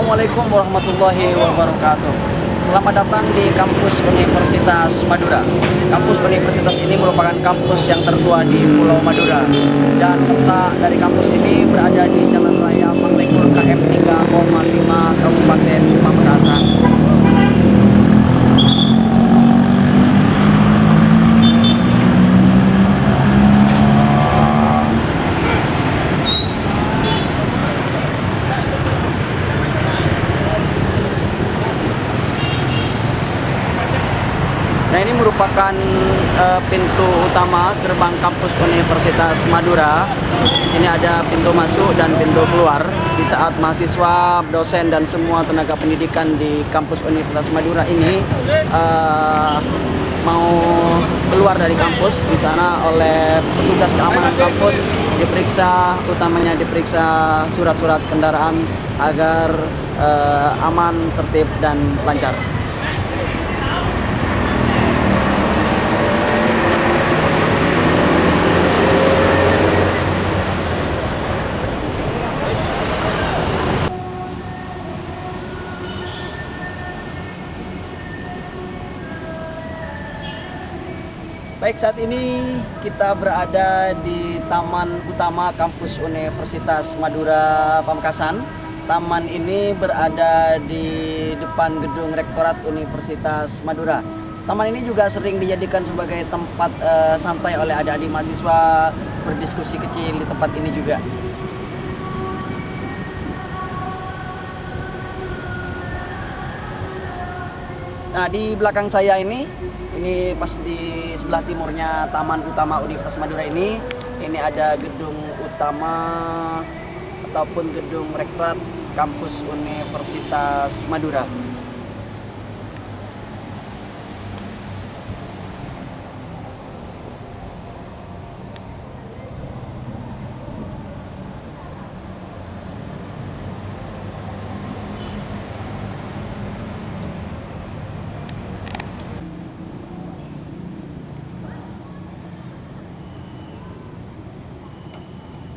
Assalamualaikum warahmatullahi wabarakatuh. Selamat datang di kampus Universitas Madura. Kampus Universitas ini merupakan kampus yang tertua di Pulau Madura. Dan letak dari kampus ini berada di Jalan Raya Manglekor KM 3,5 Kabupaten Pamekasan. Nah, ini merupakan pintu utama gerbang kampus Universitas Madura. Ini ada pintu masuk dan pintu keluar. Di saat mahasiswa, dosen, dan semua tenaga pendidikan di kampus Universitas Madura ini mau keluar dari kampus, di sana oleh petugas keamanan kampus utamanya diperiksa surat-surat kendaraan agar aman, tertib, dan lancar. Baik, saat ini kita berada di Taman Utama Kampus Universitas Madura Pamekasan. Taman ini berada di depan gedung Rektorat Universitas Madura. Taman ini juga sering dijadikan sebagai tempat santai oleh adik-adik mahasiswa, berdiskusi kecil di tempat ini juga. Nah, di belakang saya ini pas di sebelah timurnya Taman Utama Universitas Madura ini ada gedung utama ataupun gedung Rektorat Kampus Universitas Madura.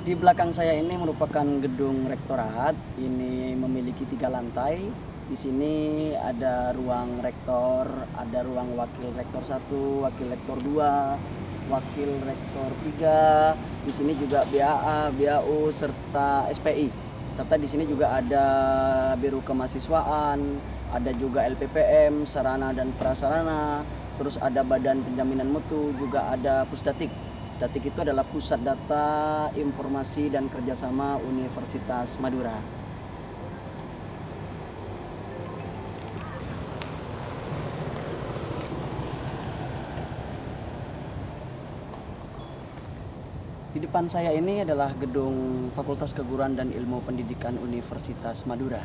Di belakang saya ini merupakan gedung rektorat. Ini memiliki 3 lantai. Di sini ada ruang rektor, ada ruang wakil rektor 1, wakil rektor 2, wakil rektor 3. Di sini juga BAA, BAU serta SPI. Serta di sini juga ada Biro Kemahasiswaan, ada juga LPPM, sarana dan prasarana, terus ada Badan Penjaminan Mutu, juga ada Pusdatik. Pusdatik itu adalah Pusat Data, Informasi, dan Kerjasama Universitas Madura. Di depan saya ini adalah gedung Fakultas Keguruan dan Ilmu Pendidikan Universitas Madura,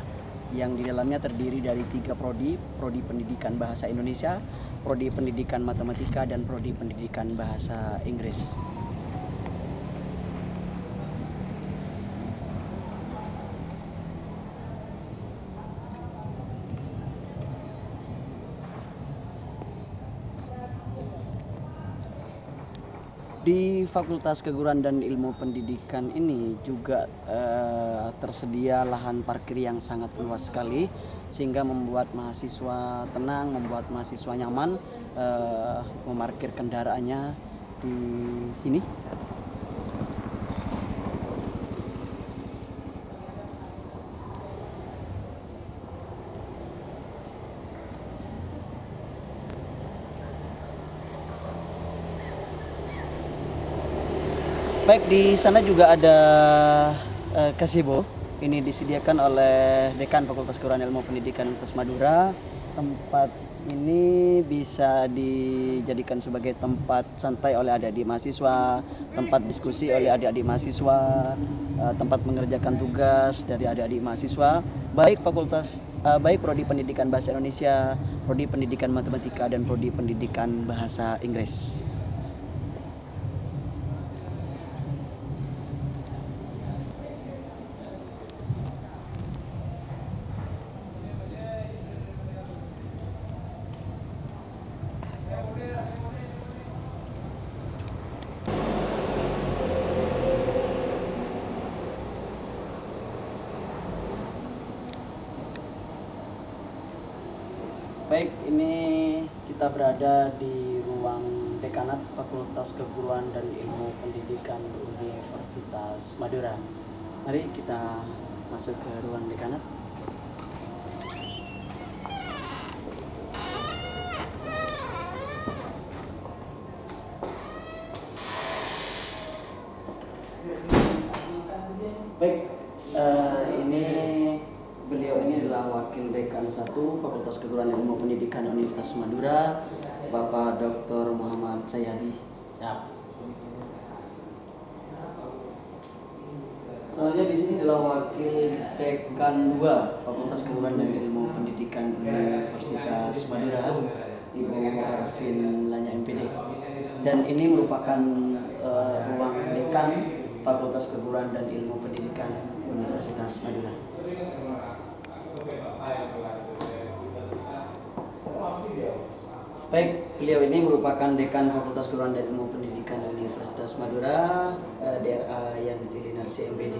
yang di dalamnya terdiri dari 3 prodi: Prodi Pendidikan Bahasa Indonesia, Prodi Pendidikan Matematika, dan Prodi Pendidikan Bahasa Inggris. Di Fakultas Keguruan dan Ilmu Pendidikan ini juga tersedia lahan parkir yang sangat luas sekali, sehingga membuat mahasiswa tenang, membuat mahasiswa nyaman memarkir kendaraannya di sini. Baik, di sana juga ada gazebo. Ini disediakan oleh Dekan Fakultas Keguruan Ilmu Pendidikan Universitas Madura. Tempat ini bisa dijadikan sebagai tempat santai oleh adik-adik mahasiswa, tempat diskusi oleh adik-adik mahasiswa, tempat mengerjakan tugas dari adik-adik mahasiswa, baik Prodi Pendidikan Bahasa Indonesia, Prodi Pendidikan Matematika, dan Prodi Pendidikan Bahasa Inggris. Baik, ini kita berada di ruang Dekanat Fakultas Keguruan dan Ilmu Pendidikan Universitas Madura. Mari kita masuk ke ruang Dekanat. Baik, ini beliau ini adalah Wakil Dekan 1 Fakultas Keguruan Ilmu Pendidikan Universitas Madura, Bapak Dr. Muhammad Sayadi. Siap. Selanjutnya di sini adalah Wakil Dekan 2 Fakultas Keguruan dan Ilmu Pendidikan Universitas Madura, Ibu Arvin Lanya MPD. Dan ini merupakan ruang Dekan Fakultas Keguruan dan Ilmu Pendidikan Universitas Madura. Baik, beliau ini merupakan Dekan Fakultas Keguruan dan Ilmu Pendidikan Universitas Madura, DRA Yanti Linarsi MPD.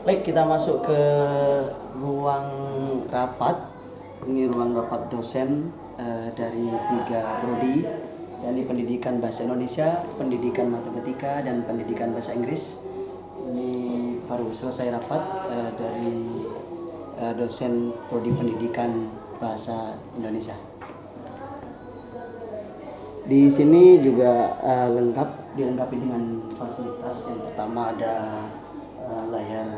Baik, kita masuk ke ruang rapat. Ini ruang rapat dosen dari 3 prodi, dari Pendidikan Bahasa Indonesia, Pendidikan Matematika, dan Pendidikan Bahasa Inggris. Ini baru selesai rapat dari dosen prodi Pendidikan Bahasa Indonesia. Di sini juga dilengkapi dengan fasilitas. Yang pertama ada layar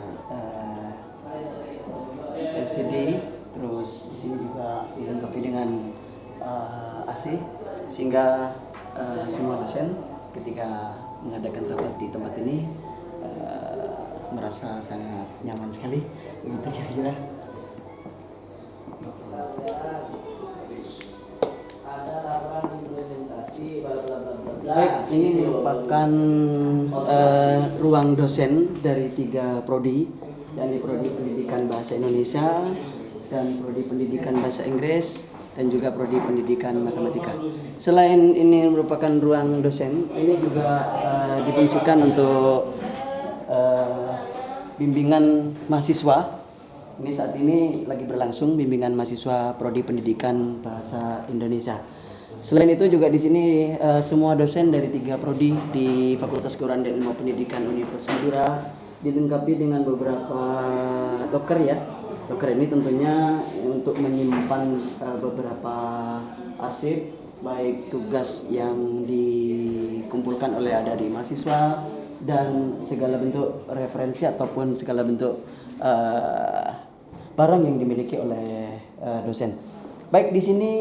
LCD, terus di sini juga dilengkapi dengan AC, sehingga semua dosen ketika mengadakan rapat di tempat ini merasa sangat nyaman sekali, begitu kira-kira. Baik, ini merupakan ruang dosen dari 3 prodi, yakni prodi Pendidikan Bahasa Indonesia, dan prodi Pendidikan Bahasa Inggris, dan juga prodi Pendidikan Matematika. Selain ini merupakan ruang dosen, ini juga difungsikan untuk bimbingan mahasiswa. Ini saat ini lagi berlangsung bimbingan mahasiswa prodi Pendidikan Bahasa Indonesia. Selain itu juga di sini semua dosen dari 3 prodi di Fakultas Keguruan dan Ilmu Pendidikan Universitas Madura dilengkapi dengan beberapa loker ya. Loker ini tentunya untuk menyimpan beberapa arsip, baik tugas yang dikumpulkan oleh adik-adik mahasiswa dan segala bentuk referensi ataupun segala bentuk barang yang dimiliki oleh dosen. Baik, di sini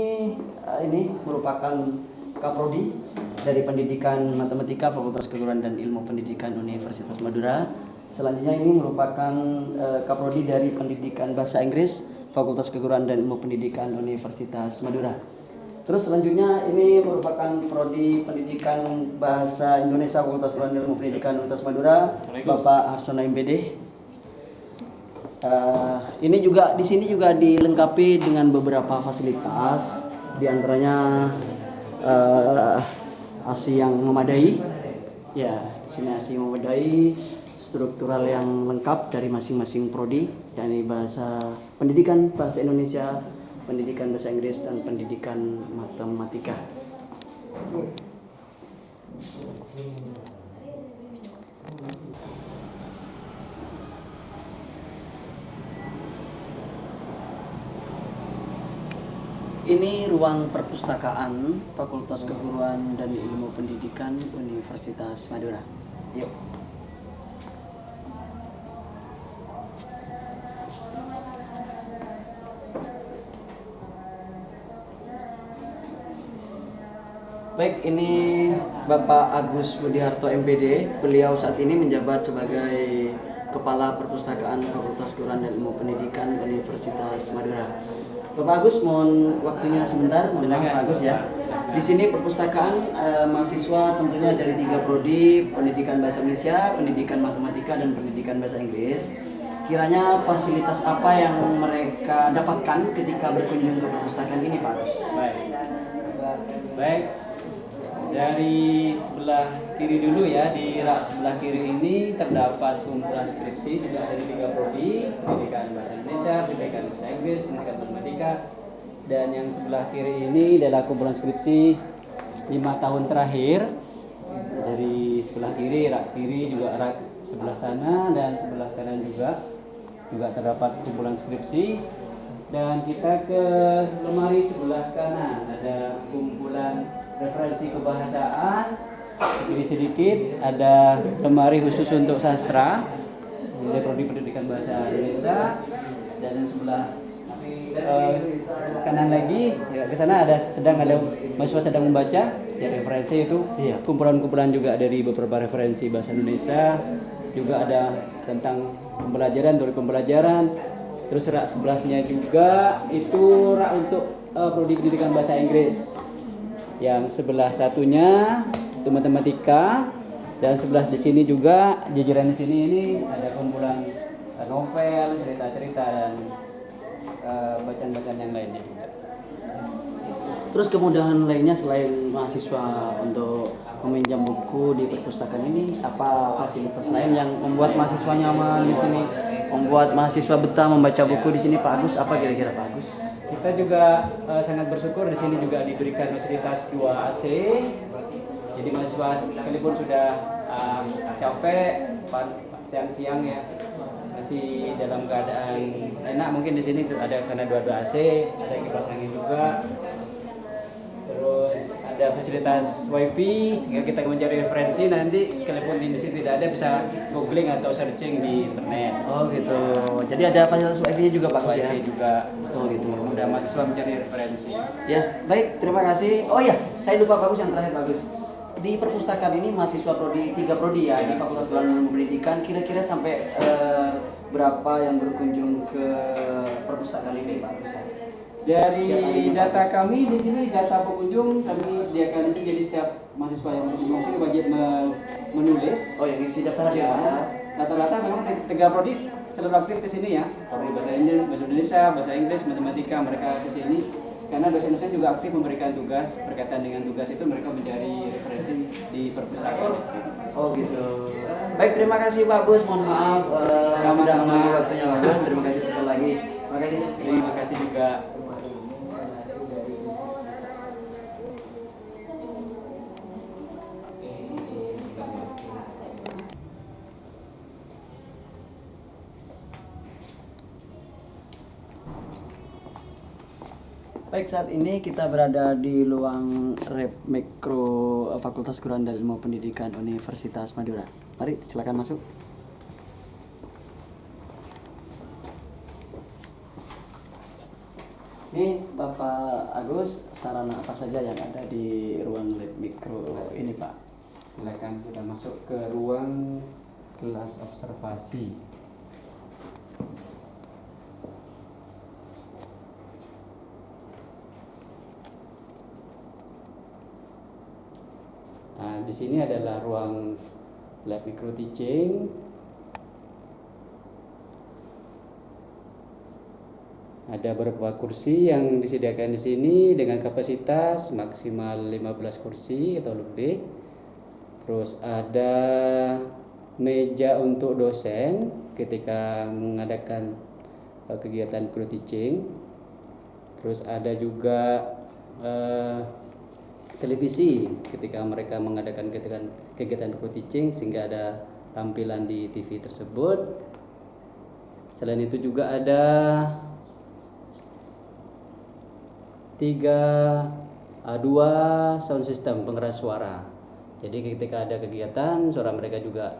ini merupakan Kaprodi dari Pendidikan Matematika Fakultas Keguruan dan Ilmu Pendidikan Universitas Madura. Selanjutnya ini merupakan Kaprodi dari Pendidikan Bahasa Inggris Fakultas Keguruan dan Ilmu Pendidikan Universitas Madura. Terus selanjutnya ini merupakan Prodi Pendidikan Bahasa Indonesia Fakultas Keguruan dan Ilmu Pendidikan Universitas Madura, Bapak Harsono MPD. Ini juga di sini juga dilengkapi dengan beberapa fasilitas, diantaranya AC yang memadai, ya, sini AC yang memadai, struktural yang lengkap dari masing-masing prodi, yakni pendidikan bahasa Indonesia, pendidikan bahasa Inggris, dan pendidikan matematika. Ini ruang perpustakaan Fakultas Keguruan dan Ilmu Pendidikan Universitas Madura. Yuk. Baik, ini Bapak Agus Budiharto MPD. Beliau saat ini menjabat sebagai Kepala Perpustakaan Fakultas Keguruan dan Ilmu Pendidikan Universitas Madura. Bapak Agus, mohon waktunya sebentar. Pak Agus ya. Di sini perpustakaan mahasiswa tentunya dari 3 prodi, Pendidikan Bahasa Indonesia, Pendidikan Matematika, dan Pendidikan Bahasa Inggris. kiranya fasilitas apa yang mereka dapatkan ketika berkunjung ke perpustakaan ini Pak Agus? Baik. Dari sebelah kiri dulu ya, di rak sebelah kiri ini terdapat kumpulan skripsi juga dari 3 prodi, pendidikan bahasa Indonesia, pendidikan bahasa Inggris, pendidikan matematika. Dan yang sebelah kiri ini adalah kumpulan skripsi 5 tahun terakhir. Dari sebelah kiri, rak kiri juga rak sebelah sana dan sebelah kanan juga terdapat kumpulan skripsi. Dan kita ke lemari sebelah kanan, ada kumpulan referensi kebahasaan. Kiri sedikit ada lemari khusus untuk sastra, jadi prodi pendidikan bahasa Indonesia. Dan yang sebelah kanan lagi ya, ke sana ada mahasiswa sedang membaca ya, referensi itu kumpulan-kumpulan juga dari beberapa referensi bahasa Indonesia, juga ada tentang pembelajaran. Terus rak sebelahnya juga itu rak untuk prodi pendidikan bahasa Inggris. Yang sebelah satunya itu matematika, dan sebelah di sini juga jajaran di sini ini ada kumpulan novel, cerita-cerita dan bacaan-bacaan yang lainnya juga. Terus kemudahan lainnya selain mahasiswa untuk meminjam buku di perpustakaan ini, apa fasilitas lain yang membuat mahasiswa nyaman di sini, membuat mahasiswa betah membaca buku di sini Pak Agus? Apa kira-kira Pak Agus? Kita juga sangat bersyukur di sini juga diberikan fasilitas 2 AC. Jadi mahasiswa sekalipun sudah capek siang-siang ya, masih dalam keadaan enak, mungkin di sini ada karena 2 AC, ada kipas angin juga. Terus ada fasilitas wifi sehingga kita mencari referensi nanti sekalipun di sini tidak ada bisa googling atau searching di internet. Oh gitu. Jadi ada fasilitas wifi juga Pak Agus ya? Wifi juga. Oh gitu. Mudah mahasiswa mencari referensi. Ya, baik, terima kasih. Oh ya, saya lupa Pak Agus, yang terakhir Pak Agus. Di perpustakaan ini mahasiswa prodi 3 prodi ya di Fakultas Ilmu Pendidikan, kira-kira sampai berapa yang berkunjung ke perpustakaan ini Pak Agus? Dari data kami di sini, data pengunjung kami sediakan di sini, jadi setiap mahasiswa yang berkunjung sini wajib menulis. Oh, yang isi daftar Ya, rata-rata memang 3 prodi selalu aktif ke sini ya. Prodi bahasa Indonesia, bahasa Inggris, matematika, mereka ke sini. Karena dosen-dosen juga aktif memberikan tugas, berkaitan dengan tugas itu mereka mencari referensi di perpustakaan. Oh gitu. Baik, terima kasih Pak Agus. Mohon maaf sudah mengambil waktunya Pak Agus. Terima kasih sekali lagi. Terima kasih juga. Baik, saat ini kita berada di ruang Rep Mikro Fakultas Keguruan dan Ilmu Pendidikan Universitas Madura. Mari silakan masuk. Ini Bapak Agus, sarana apa saja yang ada di ruang Lab Mikro ini Pak? Silakan kita masuk ke ruang kelas observasi. Nah, di sini adalah ruang lab micro teaching. Ada beberapa kursi yang disediakan di sini dengan kapasitas maksimal 15 kursi atau lebih. Terus ada meja untuk dosen ketika mengadakan kegiatan micro teaching. Terus ada juga televisi ketika mereka mengadakan kegiatan micro teaching sehingga ada tampilan di TV tersebut. Selain itu juga ada 2 sound system pengeras suara. Jadi ketika ada kegiatan suara mereka juga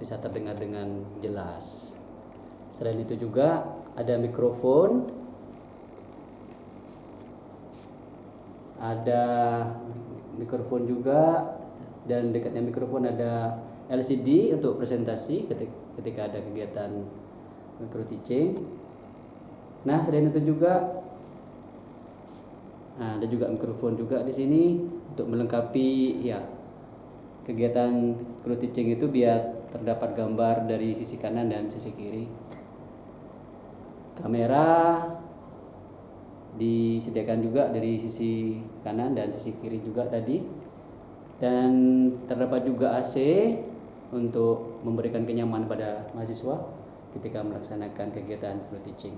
bisa terdengar dengan jelas. Selain itu juga ada mikrofon, juga, dan dekatnya mikrofon ada LCD untuk presentasi ketika ada kegiatan micro teaching. Nah, selain itu juga ada juga mikrofon juga di sini untuk melengkapi ya kegiatan micro teaching itu biar terdapat gambar dari sisi kanan dan sisi kiri. Kamera disediakan juga dari sisi kanan dan sisi kiri juga tadi, dan terdapat juga AC untuk memberikan kenyamanan pada mahasiswa ketika melaksanakan kegiatan pro teaching.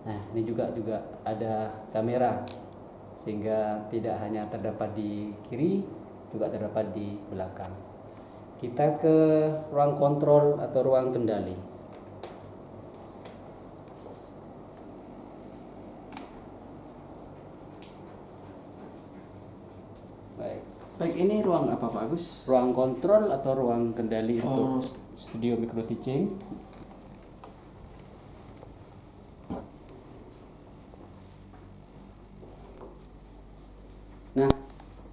Nah, ini juga ada kamera sehingga tidak hanya terdapat di kiri, juga terdapat di belakang. Kita ke ruang kontrol atau ruang kendali. Baik, ini ruang apa Pak Agus? Ruang kontrol atau ruang kendali untuk studio micro teaching. Nah,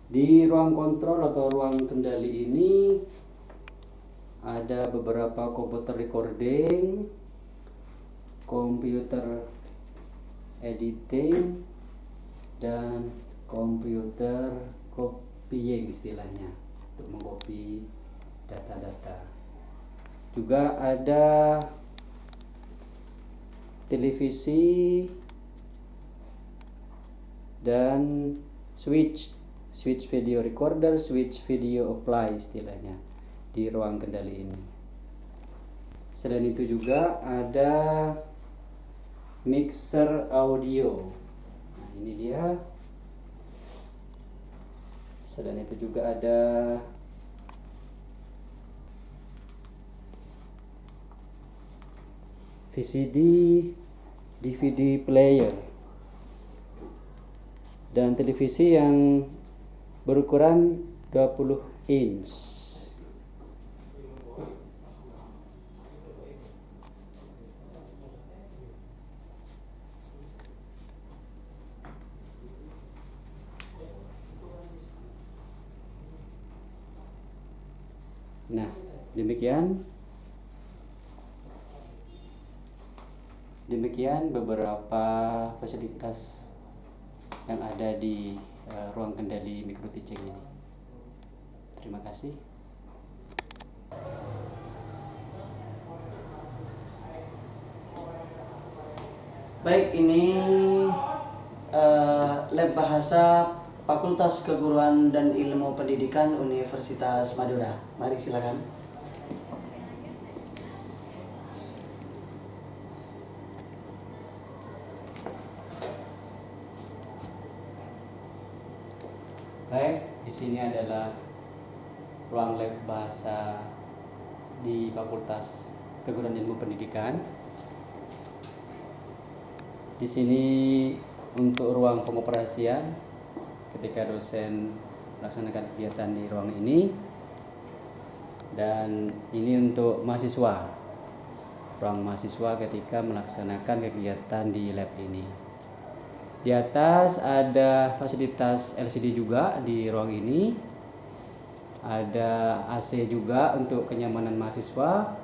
di ruang kontrol atau ruang kendali ini ada beberapa komputer recording, komputer editing, dan komputer copying istilahnya untuk mengcopy data-data. Juga ada televisi dan switch video recorder, switch video apply istilahnya di ruang kendali ini. Selain itu juga ada mixer audio. Nah, ini dia. Selain itu juga ada VCD, DVD player, dan televisi yang berukuran 20 inch. Nah, demikian beberapa fasilitas yang ada di ruang kendali micro teaching ini. Terima kasih. Baik, ini lab bahasa Fakultas Keguruan dan Ilmu Pendidikan Universitas Madura. Mari silakan. Baik, di sini adalah ruang lab bahasa di Fakultas Keguruan Ilmu Pendidikan. Di sini untuk ruang pengoperasian ketika dosen melaksanakan kegiatan di ruang ini, dan ini untuk mahasiswa, ruang mahasiswa ketika melaksanakan kegiatan di lab ini. Di atas ada fasilitas LCD juga di ruang ini, ada AC juga untuk kenyamanan mahasiswa,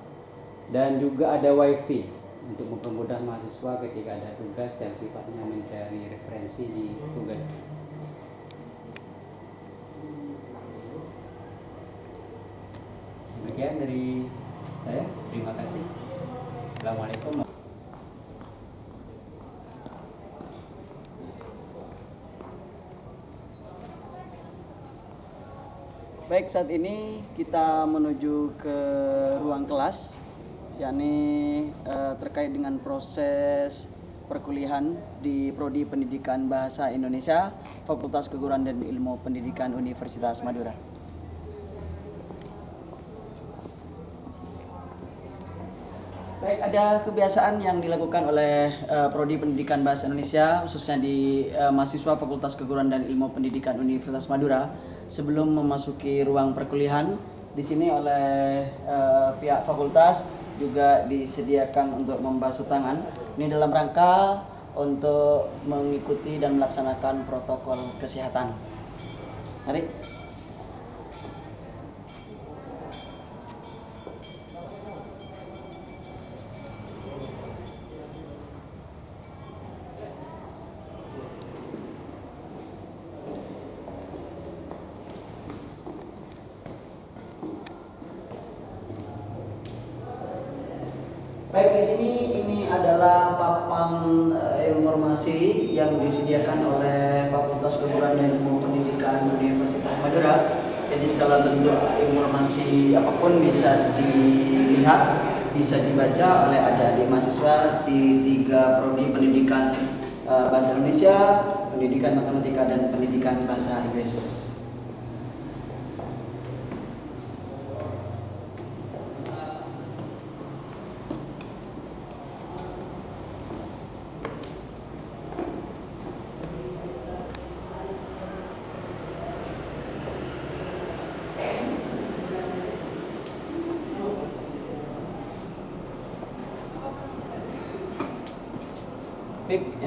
dan juga ada WiFi untuk mempermudah mahasiswa ketika ada tugas yang sifatnya mencari referensi di Google. Demikian dari saya, terima kasih. Assalamualaikum. Baik, saat ini kita menuju ke ruang kelas, yakni terkait dengan proses perkuliahan di Prodi Pendidikan Bahasa Indonesia, Fakultas Keguruan dan Ilmu Pendidikan Universitas Madura. Baik, ada kebiasaan yang dilakukan oleh Prodi Pendidikan Bahasa Indonesia, khususnya di mahasiswa Fakultas Keguruan dan Ilmu Pendidikan Universitas Madura, sebelum memasuki ruang perkuliahan. Di sini oleh pihak fakultas juga disediakan untuk membasuh tangan. Ini dalam rangka untuk mengikuti dan melaksanakan protokol kesehatan. Mari. Baik, di sini ini adalah papan informasi yang disediakan oleh Fakultas Keguruan dan Ilmu Pendidikan Universitas Madura. Jadi segala bentuk informasi apapun bisa dilihat, bisa dibaca oleh adik-adik mahasiswa di 3 prodi pendidikan bahasa Indonesia, pendidikan matematika, dan pendidikan bahasa Inggris.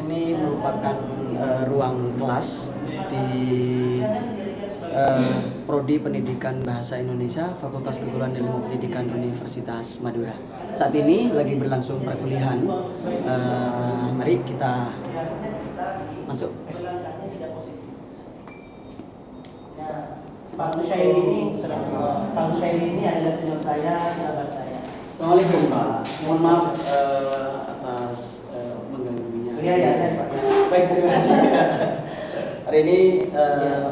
Ini merupakan ruang kelas di Prodi Pendidikan Bahasa Indonesia Fakultas Keguruan dan Ilmu Pendidikan Universitas Madura. Saat ini lagi berlangsung perkuliahan. Mari kita masuk. Pak Musyairi ini adalah senior saya, sahabat saya. Assalamualaikum Pak. Mohon maaf atas mengganggunya. Iya, Pak. Baik, terima kasih. Hari ini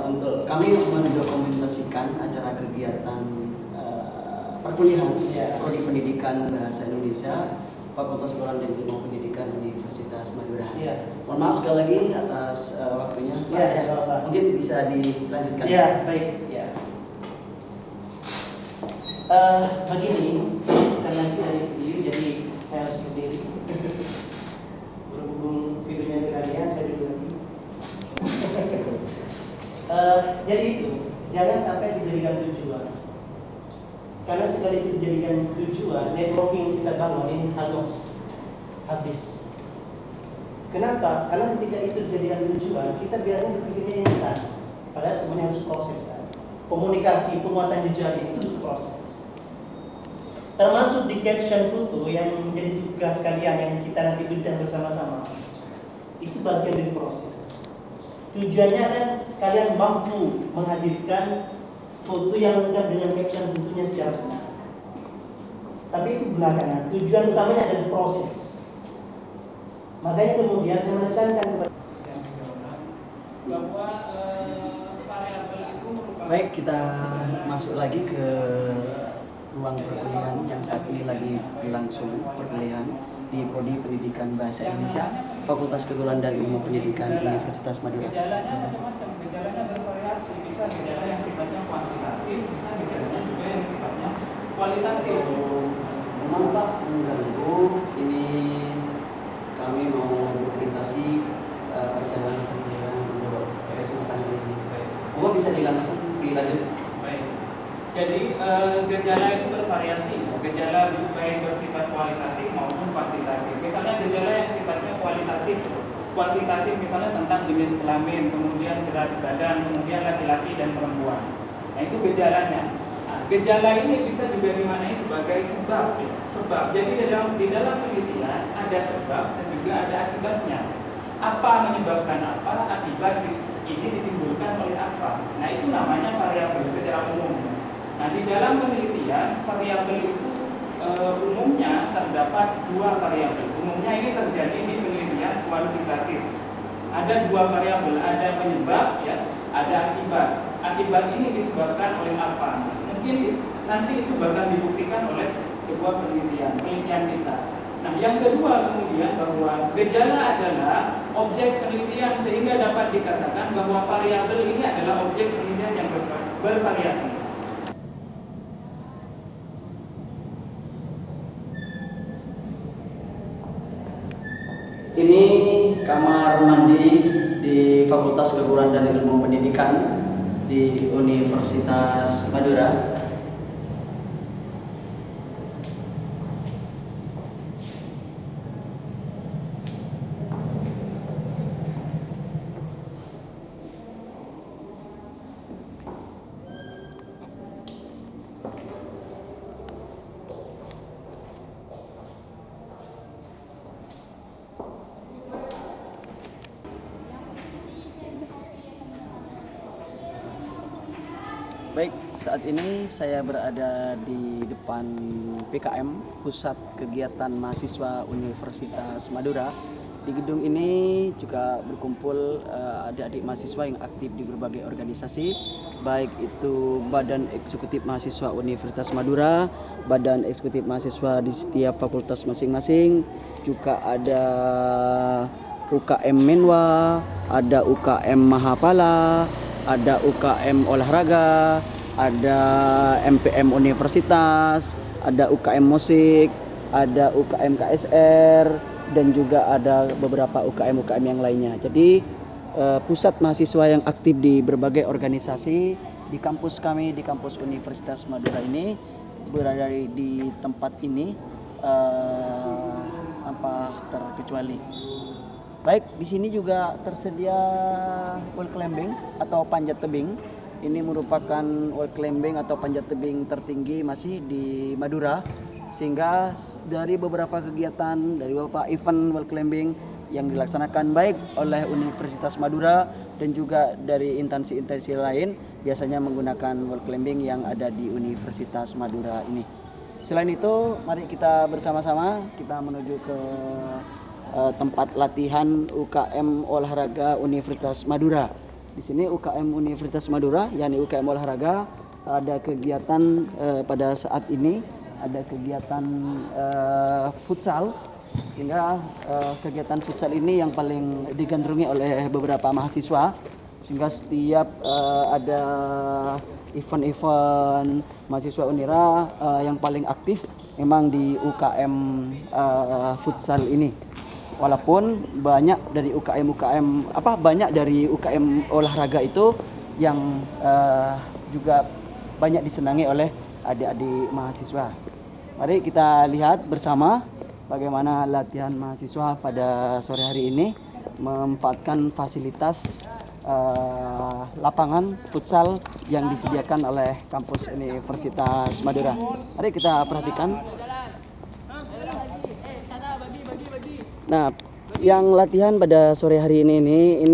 untuk kami mendokumentasikan acara kegiatan perkuliahan Prodi Pendidikan Bahasa Indonesia Fakultas Keguruan dan Ilmu Pendidikan Universitas Madura. Iya. Mohon maaf sekali lagi atas waktunya. Pak. Mungkin bisa dilanjutkan. Iya, baik. Ya. Begini, karena kita dari video, jadi saya harus berdiri. Berhubung videonya ke kalian, saya duduk lagi. Jadi itu, jangan sampai dijadikan tujuan. Karena sekali itu dijadikan tujuan, networking yang kita bangun ini habis. Kenapa? Karena ketika itu dijadikan tujuan, kita biasanya berpikirnya instan. Padahal semuanya harus proses kan. Komunikasi, penguatan jejaring itu proses. Termasuk di caption foto yang menjadi tugas kalian yang kita nanti bedah bersama-sama. Itu bagian dari proses. Tujuannya kan kalian mampu menghadirkan foto yang lengkap dengan caption fotonya secara benar. Tapi itu belakangan. Tujuan utamanya adalah proses. Makanya kemudian saya menekankan kepada bahwa variabel itu merupakan. Baik, kita masuk lagi ke ruang perkuliahan yang saat ini lagi berlangsung perkuliahan di Prodi Pendidikan Bahasa Indonesia Fakultas Keguruan dan Ilmu Pendidikan Universitas Madura. Gejalanya macam-macam, gejalanya bervariasi, bisa gejala yang sifatnya kuantitatif, bisa gejalanya juga yang sifatnya kualitatif. Memang Pak mengganggu, ini kami mau dokumentasi perjalanan perkuliahan untuk kesempatan ini. Mungkin bisa dilanjut. Baik. Jadi gejala itu bervariasi, gejala baik bersifat kualitatif maupun kuantitatif. Misalnya gejala yang sifatnya kualitatif, kuantitatif misalnya tentang jenis kelamin, kemudian berat badan, kemudian laki-laki dan perempuan. Nah itu gejalanya. Nah, gejala ini bisa juga dimaknai sebagai sebab. Ya. Sebab. Jadi di dalam penelitian ada sebab dan juga ada akibatnya. Apa menyebabkan apa, akibat ini ditimbulkan oleh apa. Nah itu namanya variabel secara umum. Nah di dalam penelitian variabel itu umumnya terdapat 2 variabel. Umumnya ini terjadi di penelitian kuantitatif. Ada 2 variabel, ada penyebab, ya, ada akibat. Akibat ini disebabkan oleh apa? Mungkin nanti itu bakal dibuktikan oleh sebuah penelitian kita. Nah, yang kedua kemudian bahwa gejala adalah objek penelitian sehingga dapat dikatakan bahwa variabel ini adalah objek penelitian yang bervariasi. Ini kamar mandi di Fakultas Keguruan dan Ilmu Pendidikan di Universitas Madura. Baik, Baik, saat ini saya berada di depan PKM, Pusat Kegiatan Mahasiswa Universitas Madura. Di gedung ini juga berkumpul adik-adik mahasiswa yang aktif di berbagai organisasi, baik itu Badan Eksekutif Mahasiswa Universitas Madura, Badan Eksekutif Mahasiswa di setiap fakultas masing-masing, juga ada UKM Menwa, ada UKM Mahapala, ada UKM Olahraga, ada MPM Universitas, ada UKM Musik, ada UKM KSR, dan juga ada beberapa UKM-UKM yang lainnya. Jadi pusat mahasiswa yang aktif di berbagai organisasi di kampus kami, di kampus Universitas Madura ini, berada di tempat ini tanpa terkecuali. Baik, di sini juga tersedia wall climbing atau panjat tebing. Ini merupakan wall climbing atau panjat tebing tertinggi masih di Madura, sehingga dari beberapa kegiatan, dari beberapa event wall climbing yang dilaksanakan baik oleh Universitas Madura dan juga dari instansi-instansi lain, biasanya menggunakan wall climbing yang ada di Universitas Madura ini. Selain itu, mari kita bersama-sama kita menuju ke tempat latihan UKM Olahraga Universitas Madura. Di sini UKM Universitas Madura, yakni UKM Olahraga, ada kegiatan pada saat ini, ada kegiatan futsal, sehingga kegiatan futsal ini yang paling digandrungi oleh beberapa mahasiswa, sehingga setiap ada event-event mahasiswa Unira yang paling aktif memang di UKM futsal ini. Walaupun banyak dari banyak dari UKM olahraga itu yang juga banyak disenangi oleh adik-adik mahasiswa. Mari kita lihat bersama bagaimana latihan mahasiswa pada sore hari ini memanfaatkan fasilitas lapangan futsal yang disediakan oleh kampus Universitas Madura. Mari kita perhatikan. Nah, yang latihan pada sore hari ini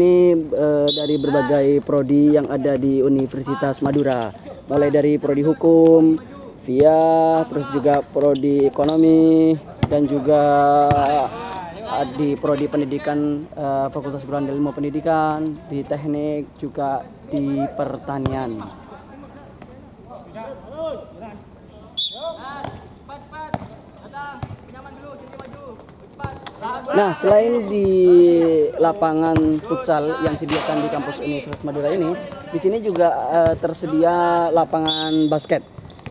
dari berbagai prodi yang ada di Universitas Madura, mulai dari prodi hukum, via, terus juga prodi ekonomi, dan juga di prodi pendidikan, Fakultas Perguruan Ilmu Pendidikan, di teknik, juga di pertanian. Nah, selain di lapangan futsal yang disediakan di kampus Universitas Madura ini, di sini juga tersedia lapangan basket.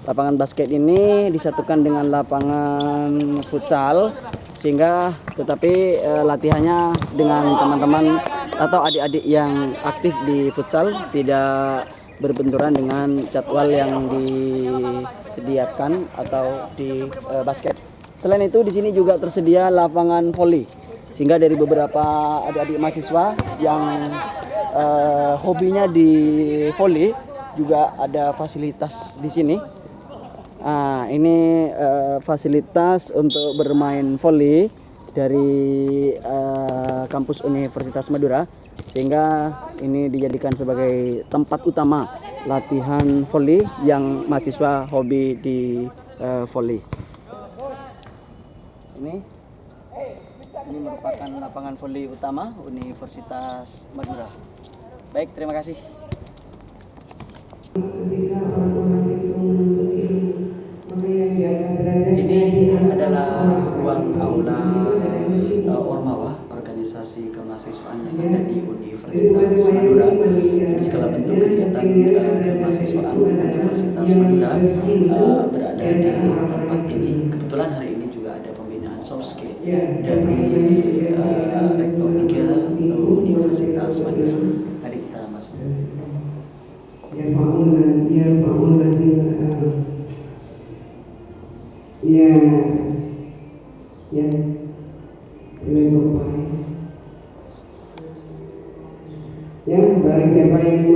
Lapangan basket ini disatukan dengan lapangan futsal, sehingga tetapi latihannya dengan teman-teman atau adik-adik yang aktif di futsal tidak berbenturan dengan jadwal yang disediakan atau di basket. Selain itu di sini juga tersedia lapangan voli, sehingga dari beberapa adik-adik mahasiswa yang hobinya di voli juga ada fasilitas di sini. Nah, ini fasilitas untuk bermain voli dari kampus Universitas Madura, sehingga ini dijadikan sebagai tempat utama latihan voli yang mahasiswa hobi di voli. Ini merupakan lapangan voli utama Universitas Madura. Baik, terima kasih. Ini adalah ruang aula Ormawa, organisasi kemahasiswaan yang ada di Universitas Madura. Di segala bentuk kegiatan kemahasiswaan Universitas Madura berada di tempat ini. Kebetulan hari ini juga ada pembinaan soft skill dari Rektor 3 Universitas Madura. Mari kita masuk. Barang siapa yang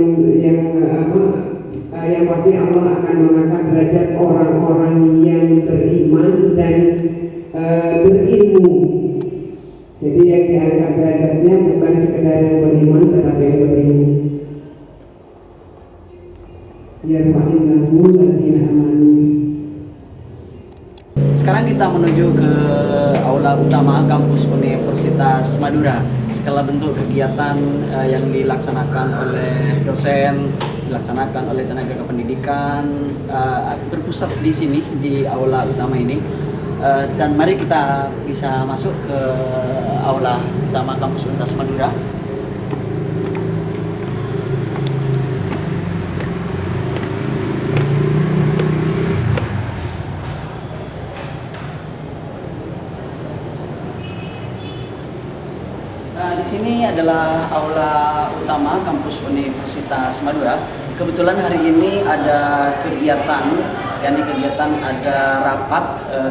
pasti Allah akan mengangkat derajat orang-orang yang beriman dan berilmu. Jadi yang diangkat derajatnya bukan sekedar yang beriman, tetapi yang berilmu. Ya, Pak. يعلمون الذين آمنوا. Sekarang kita menuju ke aula utama kampus Universitas Madura. Segala bentuk kegiatan yang dilaksanakan oleh dosen, dilaksanakan oleh tenaga kependidikan berpusat di sini di aula utama ini. Dan mari kita bisa masuk ke aula utama kampus Universitas Madura. Nah, di sini adalah aula utama kampus Universitas Madura. Kebetulan hari ini ada kegiatan, yakni kegiatan ada rapat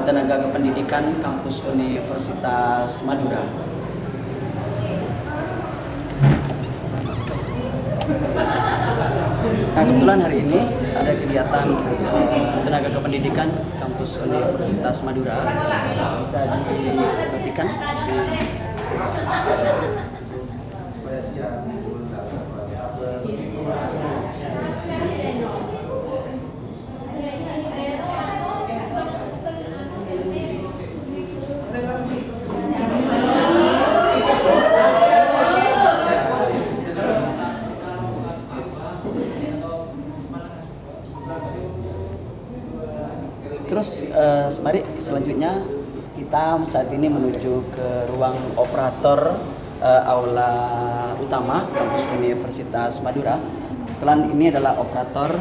tenaga kependidikan kampus Universitas Madura. Nah, kebetulan hari ini ada kegiatan tenaga kependidikan kampus Universitas Madura. Bisa diperhatikan. Terus mari selanjutnya kita saat ini menuju ke ruang operator aula utama kampus Universitas Madura. Kebetulan ini adalah operator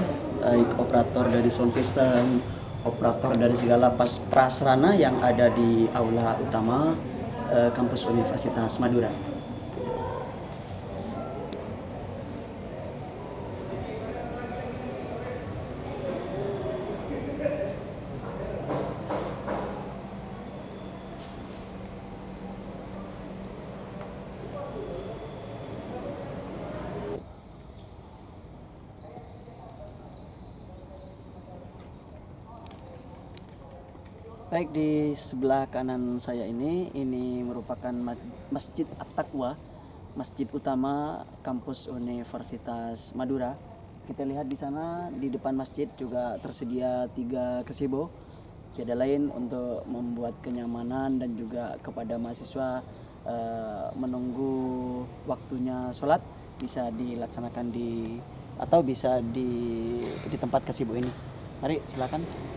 dari sound system, operator dari segala prasarana yang ada di aula utama kampus Universitas Madura. Baik, di sebelah kanan saya ini merupakan Masjid At-Taqwa, masjid utama kampus Universitas Madura. Kita lihat di sana di depan masjid juga tersedia 3 gazebo. Tiada lain untuk membuat kenyamanan dan juga kepada mahasiswa menunggu waktunya sholat bisa dilaksanakan bisa di tempat gazebo ini. Mari silakan.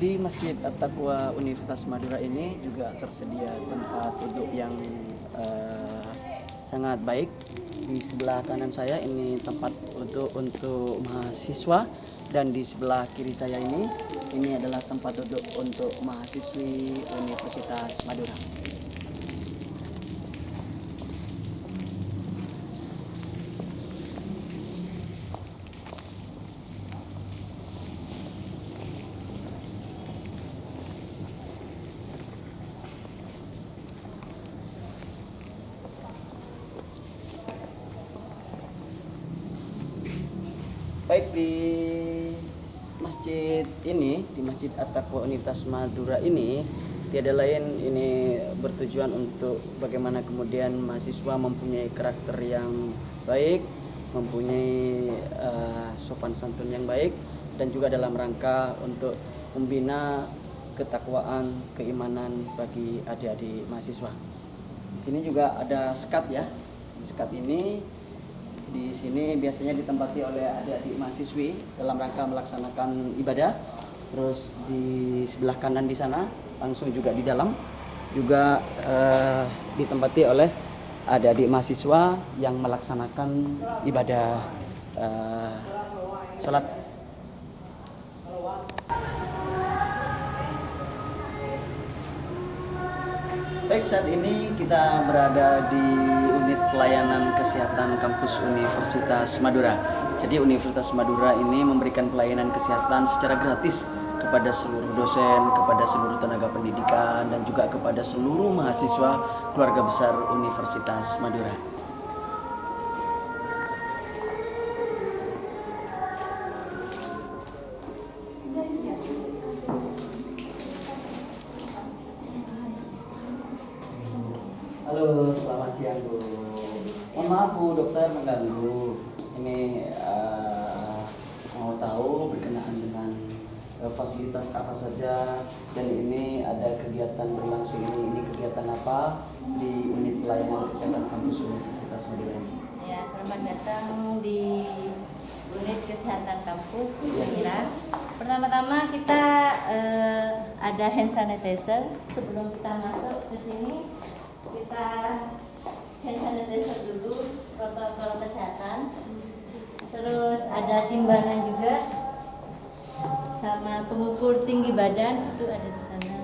Di Masjid At-Taqwa Universitas Madura ini juga tersedia tempat duduk yang sangat baik. Di sebelah kanan saya ini tempat untuk mahasiswa, dan di sebelah kiri saya ini adalah tempat duduk untuk mahasiswi Universitas Madura. Baik, di masjid ini, di Masjid At-Taqwa Universitas Madura ini, tiada lain ini bertujuan untuk bagaimana kemudian mahasiswa mempunyai karakter yang baik, mempunyai sopan santun yang baik, dan juga dalam rangka untuk membina ketakwaan, keimanan bagi adik-adik mahasiswa. Di sini juga ada sekat ya. Di sekat ini di sini biasanya ditempati oleh adik-adik mahasiswi dalam rangka melaksanakan ibadah. Terus di sebelah kanan di sana langsung juga di dalam juga ditempati oleh adik-adik mahasiswa yang melaksanakan ibadah sholat. Baik, saat ini kita berada di unit pelayanan kesehatan kampus Universitas Madura. Jadi Universitas Madura ini memberikan pelayanan kesehatan secara gratis kepada seluruh dosen, kepada seluruh tenaga pendidikan, dan juga kepada seluruh mahasiswa keluarga besar Universitas Madura. Halo, selamat siang Bu. Mohon maaf Bu, dokter mengganggu. Ini mau tahu berkenaan dengan fasilitas apa saja, dan ini ada kegiatan berlangsung ini kegiatan apa di unit pelayanan kesehatan kampus Universitas Madura ini? Ya, selamat datang di unit kesehatan kampus Madura. Pertama-tama kita ada hand sanitizer. Sebelum kita masuk ke sini, kita hand sanitizer dulu, protokol kesehatan. Terus ada timbangan juga, sama pengukur tinggi badan itu ada di sana.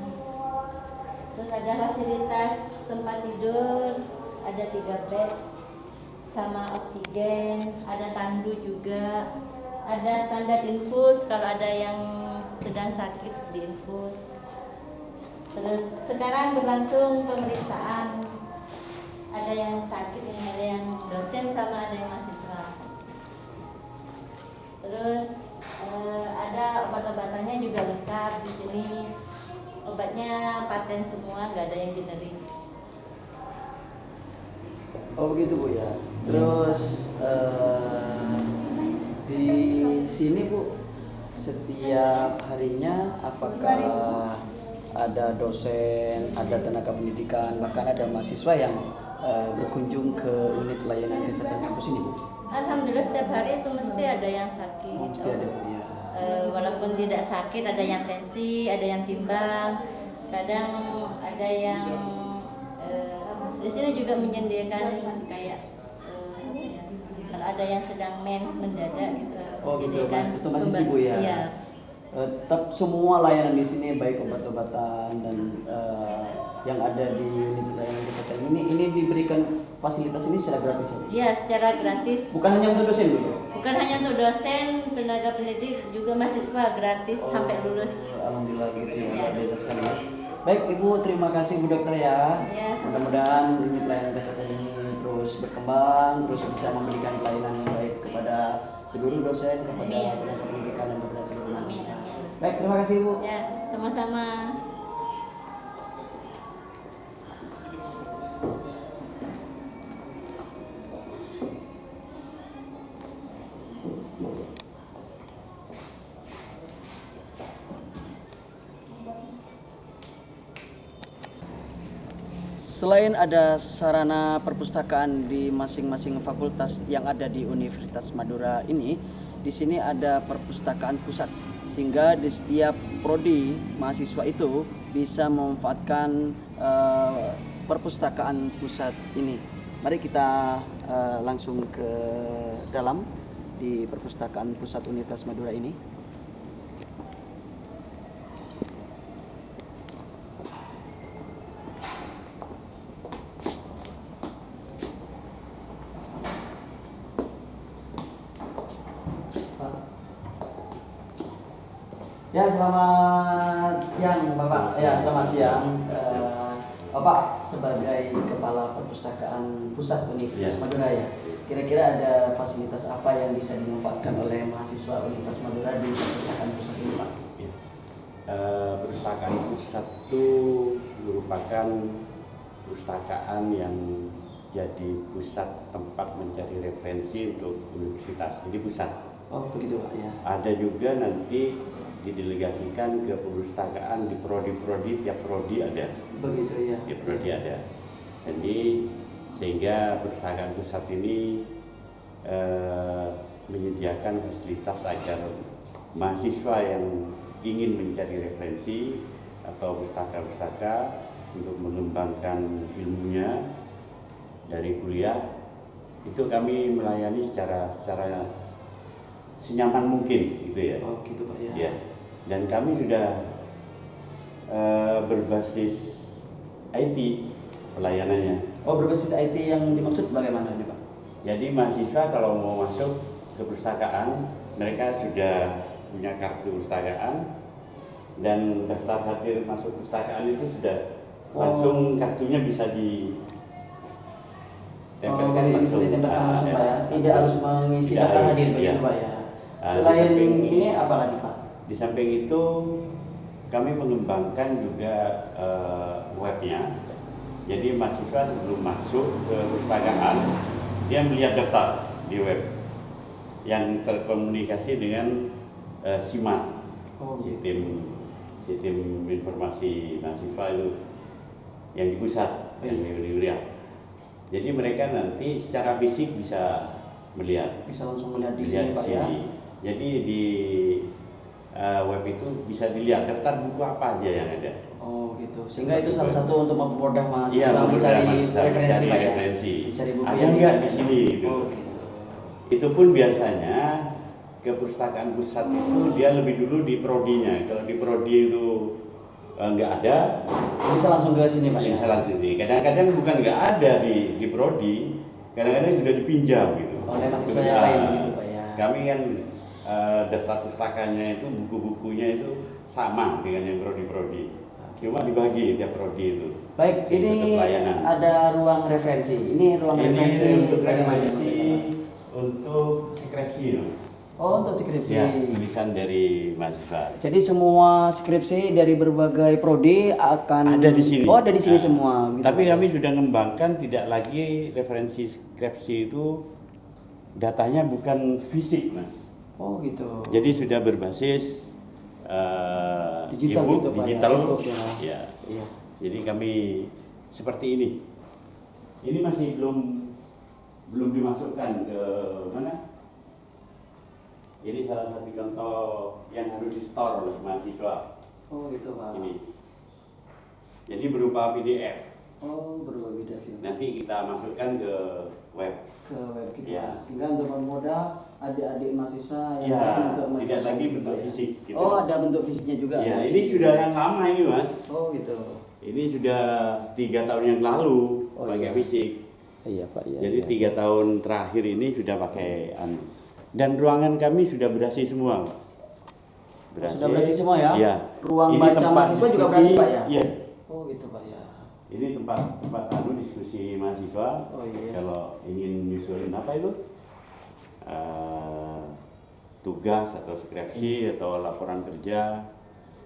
Terus ada fasilitas tempat tidur, ada 3 bed, sama oksigen, ada tandu juga, ada standar infus kalau ada yang sedang sakit diinfus. Terus sekarang berlangsung pemeriksaan, ada yang sakit, ini ada yang dosen sama ada yang mahasiswa. Terus ada obat-obatannya juga lengkap di sini. Obatnya paten semua, nggak ada yang generik. Oh begitu Bu ya. Terus di sini Bu, setiap harinya apakah ada dosen, ada tenaga pendidikan, bahkan ada mahasiswa yang berkunjung ke unit layanan kesehatan kampus ini Bu? Alhamdulillah setiap hari itu mesti ada yang sakit. Oh, mesti ada Bu ya. Walaupun tidak sakit, ada yang tensi, ada yang timbang, kadang ada yang di sini juga menyediakan kayak kalau ada yang sedang mens mendadak gitu. Oh gitu, menyediakan itu masih sibuk ya? Iya. Tetap semua layanan di sini baik obat-obatan dan yang ada di unit layanan kesehatan ini diberikan fasilitas ini secara gratis ya? Iya, secara gratis. Bukan hanya untuk dosen Bu ya? Bukan hanya untuk dosen, tenaga pendidik, juga mahasiswa gratis sampai lulus. Alhamdulillah gitu ya, luar biasa sekali ya. Baik Ibu, terima kasih Bu Dokter ya. Ya. Mudah-mudahan unit layanan kesehatan ini terus berkembang, terus bisa memberikan pelayanan yang baik kepada seluruh dosen, kepada Amin. tenaga pendidikan dan kepada seluruh mahasiswa. Amin. Baik, terima kasih Bu. Ya, sama-sama. Selain ada sarana perpustakaan di masing-masing fakultas yang ada di Universitas Madura ini, di sini ada perpustakaan pusat, sehingga di setiap prodi mahasiswa itu bisa memanfaatkan perpustakaan pusat ini. Mari kita langsung ke dalam di perpustakaan pusat Universitas Madura ini. Ya, selamat siang Bapak. Ya, selamat siang. Bapak sebagai Kepala Perpustakaan Pusat Universitas Madura ya, kira-kira ada fasilitas apa yang bisa dimanfaatkan oleh mahasiswa Universitas Madura di perpustakaan pusat ini Pak? Ya. Perpustakaan pusat itu merupakan perpustakaan yang jadi pusat tempat mencari referensi untuk universitas. Jadi pusat. Oh begitu Pak ya. Ada juga nanti didelegasikan ke perpustakaan di prodi-prodi, tiap prodi ada. Begitu ya. Di prodi ada. Jadi sehingga perpustakaan pusat ini menyediakan fasilitas agar mahasiswa yang ingin mencari referensi atau pustaka-pustaka untuk mengembangkan ilmunya dari kuliah, itu kami melayani secara senyaman mungkin gitu ya. Oh gitu Pak ya. Ya. Dan kami sudah berbasis IT pelayanannya. Oh, berbasis IT yang dimaksud bagaimana ini Pak? Jadi mahasiswa kalau mau masuk ke perpustakaan, mereka sudah punya kartu perpustakaan dan daftar hadir masuk perpustakaan itu sudah langsung kartunya bisa ditempelkan bisa ditempelkan langsung Pak ya? Tidak harus mengisi daftar hadir begitu Pak ya? Selain ini apa lagi Pak? Di samping itu kami mengembangkan juga webnya. Jadi mahasiswa sebelum masuk ke perpustakaan dia melihat daftar di web yang terkomunikasi dengan SIMAT, sistem informasi mahasiswa itu yang di pusat, yang di Riau. Jadi mereka nanti secara fisik bisa melihat, bisa langsung melihat di sini Pak ya. Jadi di web itu bisa dilihat daftar buku apa aja yang ada. Oh gitu. Sehingga itu salah satu untuk mempermudah mahasiswa mencari referensi Pak ya. Mencari buku ada yang enggak di sini gitu. Oh gitu. Itu pun biasanya ke perpustakaan pusat itu dia lebih dulu di prodinya. Kalau di prodi itu enggak ada, Bisa langsung ke sini Pak ya. bisa langsung sini. Kadang-kadang bukan enggak ada di prodi, kadang-kadang sudah dipinjam gitu. Oleh mahasiswa yang lain begitu Pak ya. Kami kan daftar pustakanya itu buku-bukunya itu sama dengan yang prodi-prodi. Cuma dibagi tiap prodi itu. Baik, ini ada ruang referensi. Ini ruang referensi untuk bagaimana referensi maksudnya? untuk skripsi. Oh, untuk skripsi. Ya, tulisan dari mahasiswa. Jadi semua skripsi dari berbagai prodi akan Ada di sini. Oh, ada di sini Nah, semua. Gitu, tapi Pak. kami sudah mengembangkan tidak lagi referensi skripsi itu datanya bukan fisik, Mas. Oh, gitu. Jadi sudah berbasis Digital e-book, gitu, Pak, ya. digital. E-book, ya. Ya. Iya. Jadi kami seperti ini. Ini masih belum dimasukkan ke mana? Ini salah satu contoh yang harus di-store oleh mahasiswa. Oh, gitu, Pak. Ini. Jadi berupa PDF. Oh, berbagi video. Nanti kita masukkan ke web. Ke web kita. Ya. Sehingga untuk mempermudah adik-adik mahasiswa yang Ya, lain untuk tidak melihat lagi gitu, bentuk Pak, ya. fisik. Gitu. Oh, ada bentuk fisiknya juga. Ya, ada ini fisik sudah juga. yang lama ini, Mas. Oh, gitu. Ini sudah 3 tahun yang lalu Oh, pakai iya. fisik. Iya, Pak. Iya. Jadi 3 tahun terakhir ini sudah pakai dan ruangan kami sudah berasi semua, Pak. Sudah berasi semua ya? Iya. Ruang Ini baca tempat mahasiswa juga diskusi, berasi, Pak ya? Iya. Oh, gitu, Pak ya. Ini tempat diskusi mahasiswa. Oh, iya. Kalau ingin nyusulin apa itu? Tugas atau skripsi atau laporan kerja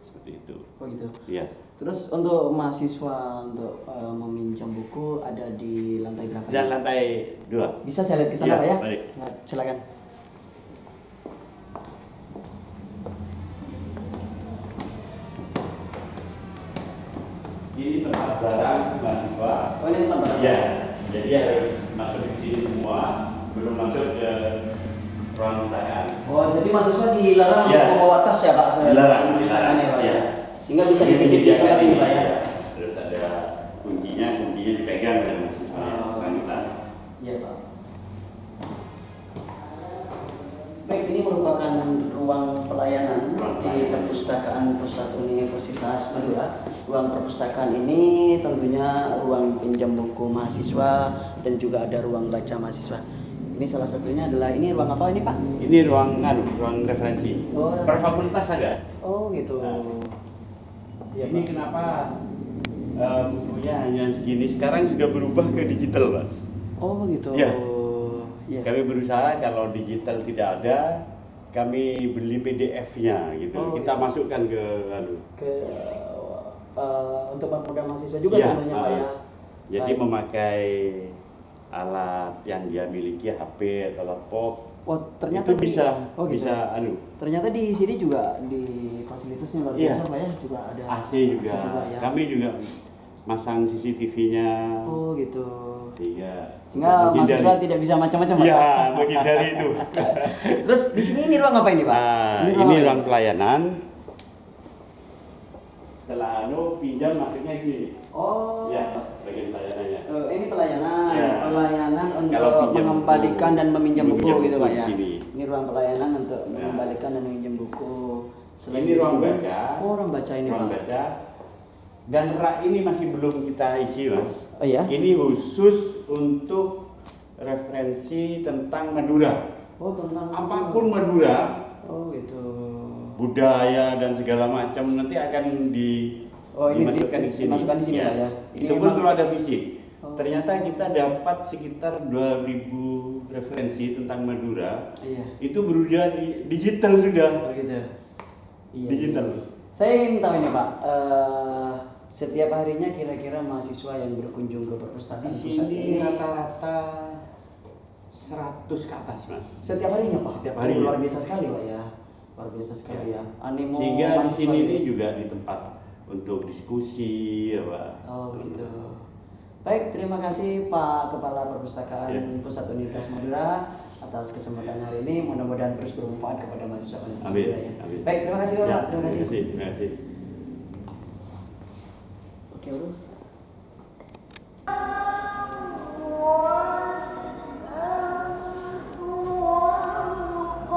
seperti itu. Oh, gitu. Iya. Terus untuk mahasiswa untuk meminjam buku ada di lantai berapa? Dan ya? lantai 2. Bisa saya lihat ke sana, Iya, Pak ya? baik. Nah, silakan. Ini tempat barang mahasiswa. Oh, ini tempat barang. Iya. Jadi harus masuk ke sini semua, belum masuk ke ruang perpustakaan. Oh, jadi mahasiswa dilarang Iya. untuk membawa tas ya, Pak? Dilarang, Perpustakaan ya, Pak? iya. Sehingga bisa dititip di tempat ini, Pak ya? Iya. Terus ada kuncinya dipegang oleh mahasiswa yang bersangkutan. Iya, Pak. Baik, ini merupakan ruang pelayanan di Perpustakaan Pusat Universitas Madura. Ruang perpustakaan ini tentunya ruang pinjam buku mahasiswa dan juga ada ruang baca mahasiswa. Ini salah satunya adalah ini ruang apa ini, Pak? Ini ruang referensi. Oh, Per fakultas ada. Oh, gitu. Nah. Iya, Ini Pak. kenapa bukunya hanya segini? Sekarang sudah berubah ke digital, Pak. Oh, begitu. Iya. Iya. Kami berusaha kalau digital tidak ada, kami beli PDF-nya gitu. Oh, Kita iya. masukkan ke Ke untuk mempermudah mahasiswa juga Iya, tentunya, Pak ya. Jadi Baik. memakai alat yang dia miliki, HP atau laptop. Oh, ternyata itu bisa oh, gitu. bisa Ternyata di sini juga di fasilitasnya luar Iya. biasa, Pak ya, juga ada AC juga. ya. Kami juga masang CCTV-nya. Oh, gitu. menghindari. Sehingga mahasiswa tidak bisa macam-macam, Pak. Ya, menghindari itu. Terus di sini ini ruang apa ini, Pak? Ini apa? ruang pelayanan. Setelah pinjam masuknya ke sini. Oh. Ya, bagian pelayanannya. Ini pelayanan, Ya. pelayanan untuk Kalau pinjam mengembalikan buku, dan meminjam buku meminjam gitu, buku Pak di ya. sini. Ini ruang pelayanan untuk Ya. mengembalikan dan meminjam buku. Ini di ruang sini- baca. Oh, ruang baca ini, Ruang Pak. baca. Dan rak ini masih belum kita isi, Mas. Oh iya? Ini khusus untuk referensi tentang Madura. Oh, tentang Apapun Madura, oh itu. budaya dan segala macam nanti akan dimasukkan di sini. Dimasukkan di sini, Ya. Pak, ya. Ini Itu pun memang- kalau ada fisik. Oh. Ternyata kita dapat sekitar 2000 referensi tentang Madura. Iya. Itu berusia digital sudah. Oh gitu. Iya. Digital. Iya. Saya ingin tahu ini, Pak. Setiap harinya kira-kira mahasiswa yang berkunjung ke perpustakaan Di pusat sini ini rata-rata 100 ke atas, Mas. setiap harinya, Pak. Setiap Oh, harinya. luar biasa sekali, Pak, ya. Luar biasa sekali ya. Animo Sehingga di mahasiswa sini ini. ini juga di tempat untuk diskusi, apa. Oh gitu. Baik, terima kasih Pak Kepala Perpustakaan Ya. Pusat Universitas Madura atas kesempatan hari ini. Mudah-mudahan terus bermanfaat kepada mahasiswa Universitas Amin. Madura ya. Amin. Baik, terima kasih Bapak. Ya, Terima kasih. Terima kasih. Oke, Bro.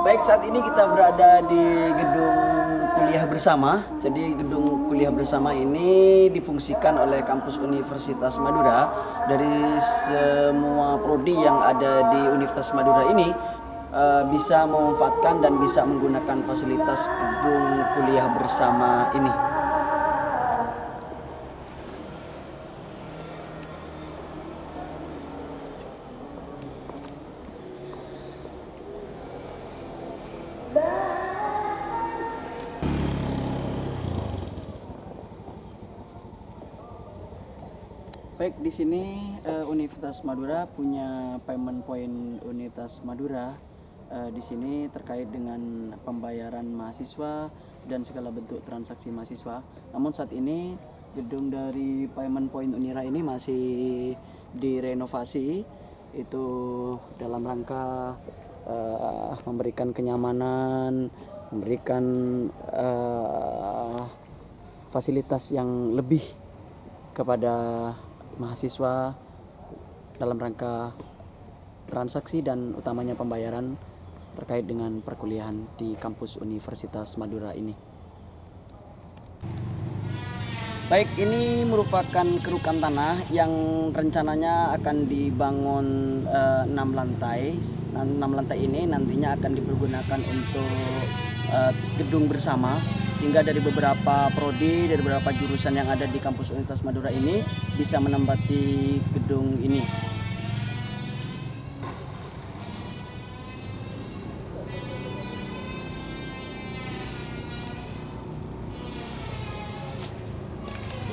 Baik, saat ini kita berada di gedung kuliah bersama. Jadi gedung kuliah bersama ini difungsikan oleh kampus Universitas Madura. Dari semua prodi yang ada di Universitas Madura ini bisa memanfaatkan dan bisa menggunakan fasilitas gedung kuliah bersama ini. Baik, di sini Universitas Madura punya payment point Universitas Madura. Di sini terkait dengan pembayaran mahasiswa dan segala bentuk transaksi mahasiswa. Namun saat ini gedung dari payment point Unira ini masih direnovasi, itu dalam rangka memberikan kenyamanan, memberikan fasilitas yang lebih kepada mahasiswa dalam rangka transaksi dan utamanya pembayaran terkait dengan perkuliahan di kampus Universitas Madura ini. Baik, ini merupakan kerukan tanah yang rencananya akan dibangun 6 lantai. 6 lantai ini nantinya akan dipergunakan untuk gedung bersama, sehingga dari beberapa prodi, dari beberapa jurusan yang ada di kampus Universitas Madura ini bisa menempati gedung ini.